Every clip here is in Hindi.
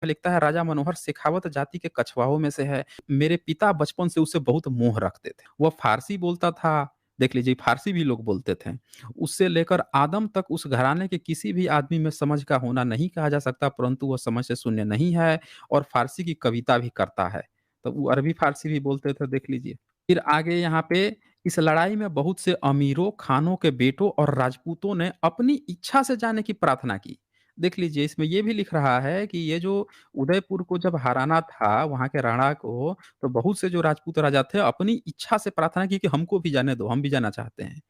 लिखता है राजा मनोहर शेखावत जाति के कछवाओं में से है। मेरे पिता बचपन से उससे बहुत मोह रखते थे। वह फ़ारसी बोलता था, देख लीजिए फ़ारसी भी लोग बोलते थे। उससे लेकर आदम तक उस घराने के किसी भी आदमी में समझ का होना नहीं कहा जा सकता, परंतु वह समझ से शून्य नहीं है और फ़ारसी की कविता भी करता है। तो वो अरबी फ़ारसी भी बोलते थे, देख लीजिए। फिर आगे यहाँ पे इस लड़ाई में बहुत से अमीरों, खानों के बेटों और राजपूतों ने अपनी इच्छा से जाने की प्रार्थना की। देख लीजिए इसमें ये भी लिख रहा है कि ये जो उदयपुर को जब हराना था, वहाँ के राणा को, तो बहुत से जो राजपूत राजा थे अपनी इच्छा से प्रार्थना की कि हमको भी जाने दो, हम भी जाना चाहते हैं।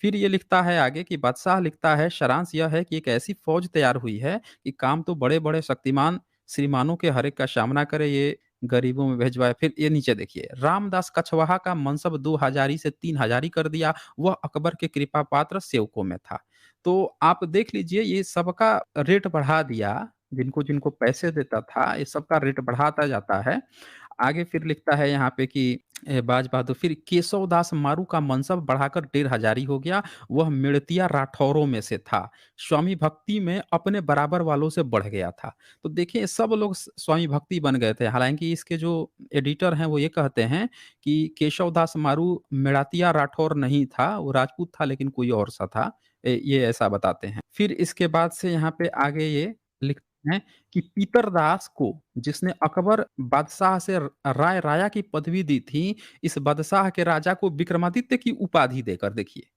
फिर ये लिखता है आगे कि बादशाह लिखता है सारांश यह है कि एक ऐसी फौज तैयार हुई है कि काम तो बड़े-बड़े शक्तिमान श्रीमानों के हर एक का सामना करे, ये गरीबों में भिजवाए। फिर ये नीचे देखिए, रामदास कछवाहा का मनसब 2 हज़ारी से 3 हज़ारी कर दिया, वह अकबर के कृपा पात्र सेवकों में था। तो आप देख लीजिए ये सबका रेट बढ़ा दिया, जिनको-जिनको पैसे देता था, ये सबका रेट बढ़ाता जाता है। आगे फिर लिखता है यहाँ पे कि बाज बहादुर फिर केशव दास मारू का मनसब बढ़ाकर 1.5 हज़ारी हो गया, वह मेड़तिया राठौरों में से था। स्वामी भक्ति में अपने बराबर वालों से बढ़ गया था। तो देखिए सब लोग स्वामी भक्ति बन गए थे। हालाँकि इसके जो एडिटर हैं वो ये कहते हैं कि केशव दास मारू मेड़ातिया राठौर नहीं था, वो राजपूत था लेकिन कोई और सा था। ये ऐसा बताते हैं। फिर इसके बाद से यहाँ पे आगे ये लिखते हैं कि पीतरदास को जिसने अकबर बादशाह से राय राया की पदवी दी थी, इस बादशाह के राजा को विक्रमादित्य की उपाधि देकर, देखिए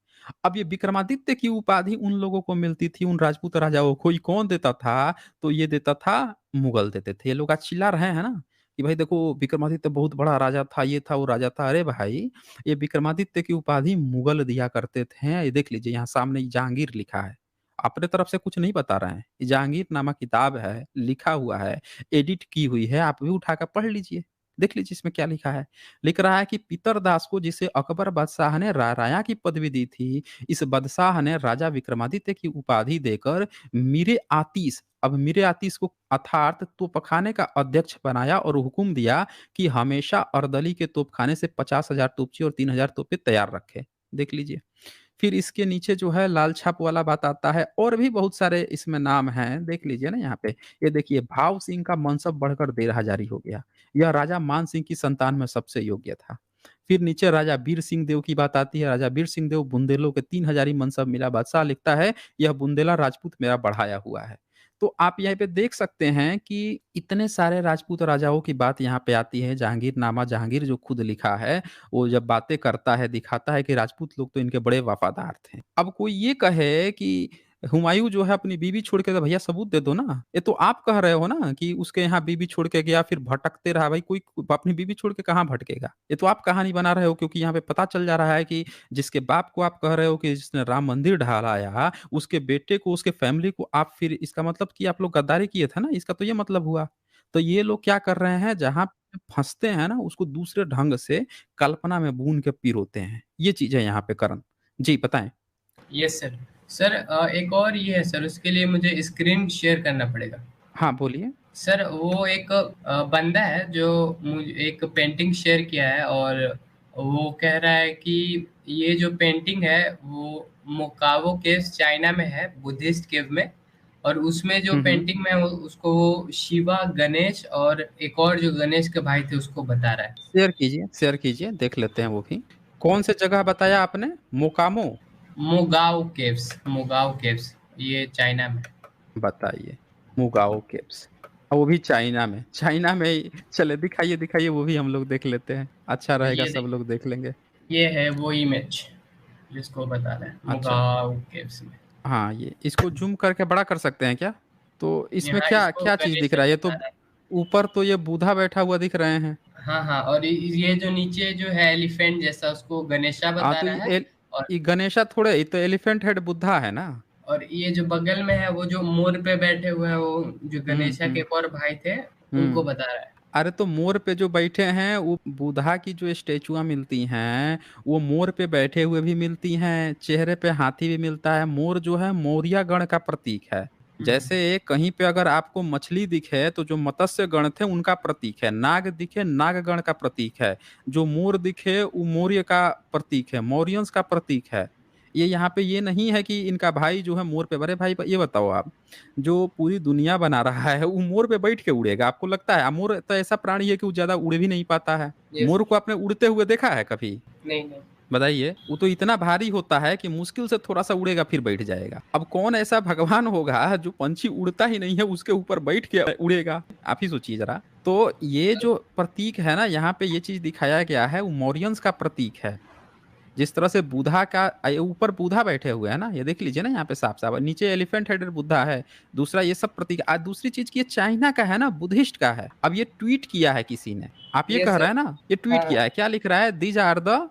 अब ये विक्रमादित्य की उपाधि उन लोगों को मिलती थी, उन राजपूत राजाओं को। ये कौन देता था? तो ये देता था मुगल देते थे। ये लोग आज चिल्ला रहे हैं ना कि भाई देखो विक्रमादित्य बहुत बड़ा राजा था, ये था वो राजा था। अरे भाई ये विक्रमादित्य की उपाधि मुगल दिया करते थे। ये देख लीजिए यहाँ सामने जहांगीर लिखा है। अपने तरफ से कुछ नहीं बता रहे हैं। ये जहांगीर नामा किताब है, लिखा हुआ है, एडिट की हुई है, आप भी उठाकर पढ़ लीजिए। देख लीजिए इसमें क्या लिखा है। लिख रहा है कि पितरदास को जिसे अकबर बादशाह ने राया की पदवी दी थी, इस बादशाह ने राजा विक्रमादित्य की उपाधि देकर मीरे आतिश, अब मीरे आतिश को अर्थात तोपखाने का अध्यक्ष बनाया और हुक्म दिया कि हमेशा अर्दली के तोपखाने से 50,000 तोपची और 3,000 तोपें तैयार रखे। देख लीजिए। फिर इसके नीचे जो है लाल छाप वाला बात आता है, और भी बहुत सारे इसमें नाम हैं, देख लीजिए ना यहाँ पे। ये देखिए भाव सिंह का मनसब बढ़कर 1.5 हज़ारी हो गया। यह राजा मान सिंह की संतान में सबसे योग्य था। फिर नीचे राजा वीर सिंह देव की बात आती है। राजा वीर सिंह देव बुंदेलों के 3 हज़ारी मनसब मिला। बादशाह लिखता है यह बुंदेला राजपूत मेरा बढ़ाया हुआ है। तो आप यहाँ पे देख सकते हैं कि इतने सारे राजपूत राजाओं की बात यहाँ पे आती है। जहांगीरनामा जहांगीर जो खुद लिखा है, वो जब बातें करता है, दिखाता है कि राजपूत लोग तो इनके बड़े वफ़ादार थे। अब कोई ये कहे कि हुमायूँ जो है अपनी बीवी छोड़ के, तो भैया सबूत दे दो ना। ये तो आप कह रहे हो ना कि उसके यहाँ बीवी छोड़ के गया, फिर भटकते रहा। भाई कोई अपनी बीवी छोड़ के कहाँ भटकेगा? ये तो आप कहानी बना रहे हो, क्योंकि यहाँ पे पता चल जा रहा है कि जिसके बाप को आप कह रहे हो कि जिसने राम मंदिर ढालाया, उसके बेटे को, उसके फैमिली को आप, फिर इसका मतलब कि आप लोग गद्दारी किए थे ना, इसका तो ये मतलब हुआ। तो ये लोग क्या कर रहे हैं, जहाँ फँसते हैं ना, उसको दूसरे ढंग से कल्पना में बुन के पिरोते हैं। ये चीज़ है यहाँ पे करण। जी, बताएँ? Yes sir. सर एक और ये है सर, उसके लिए मुझे स्क्रीन शेयर करना पड़ेगा। हाँ, बोलिए। सर वो एक बंदा है जो मुझे एक पेंटिंग शेयर किया है, और वो कह रहा है कि ये जो पेंटिंग है वो मोकावो केव्स चाइना में है, बुद्धिस्ट केव में। और उसमें जो हुँ, हुँ। पेंटिंग में है उसको वो शिवा, गणेश और एक और जो गणेश के भाई थे उसको बता रहा है। शेयर कीजिए, देख लेते हैं वो भी। कौन से जगह बताया आपने? मोकामो? मोगाओ केव्स ये चाइना में। बताइए। मुगाओ केव्स। वो भी चाइना में। चाइना में ही चलिए दिखाइए, दिखाइए, वो भी हम लोग देख लेते हैं। अच्छा रहेगा, ये सब देखिए, लोग देख लेंगे। ये है वो इमेज जिसको बता रहा है, अच्छा। मुगाओ केव्स में। हाँ, ये इसको ज़ूम करके बड़ा कर सकते हैं क्या? तो इसमें यहाँ क्या इसको क्या चीज़ दिख गणेश रहा है? ये तो बता रहा है। ऊपर तो ये बुधा बैठा हुआ दिख रहे हैं। हाँ हाँ, और ये जो नीचे जो है एलिफेंट जैसा, उसको गणेशा हाँ, बता तो रहा है। और ये गणेशा थोड़े, ये तो एलिफेंट हेड बुद्धा है ना? ये जो बगल में है वो जो मोर पे बैठे हुए हैं, वो जो हुँ, गणेशा के हुँ, एक और भाई थे, उनको हुँ। बता रहा है। अरे तो मोर पे जो बैठे हैं, वो बुधा की जो स्टेचुआ मिलती हैं, वो मोर पे बैठे हुए भी मिलती हैं, चेहरे पे हाथी भी मिलता है। मोर जो है मौर्य गण का प्रतीक है। हम्म। जैसे कहीं पे अगर आपको मछली दिखे तो जो मत्स्य गण थे उनका प्रतीक है, नाग दिखे नाग गण का प्रतीक है, जो मोर दिखे वो मौर्य का प्रतीक है, मौर्यंस का प्रतीक है। ये यहाँ पे ये नहीं है कि इनका भाई जो है मोर पे, बड़े भाई ये बताओ आप, जो पूरी दुनिया बना रहा है वो मोर पे बैठ के उड़ेगा? आपको लगता है? मोर तो ऐसा प्राणी है कि वो ज्यादा उड़ भी नहीं पाता है। यस। मोर को आपने उड़ते हुए देखा है कभी? नहीं, नहीं। बताइए। वो तो इतना भारी होता है कि मुश्किल से थोड़ा सा उड़ेगा फिर बैठ जाएगा। अब कौन ऐसा भगवान होगा जो पंछी उड़ता ही नहीं है उसके ऊपर बैठ के उड़ेगा? आप ही सोचिए जरा। तो ये जो प्रतीक है ना यहाँ पे, ये चीज दिखाया गया है, वो मौर्यंस का प्रतीक है। जिस तरह से बुधा का ऊपर बुधा बैठे हुए हैं ना, ये देख लीजिए ना यहाँ पे साफ साफ, नीचे एलिफेंट हेडेड बुद्धा है। दूसरा ये सब प्रतीक। आज दूसरी चीज की, ये चाइना का है ना, बुद्धिस्ट का है। अब ये ट्वीट किया है किसी ने, आप ये यस कह रहे सर। हैं ना, ये ट्वीट हाँ, किया हाँ। है, क्या लिख रहा है? These are the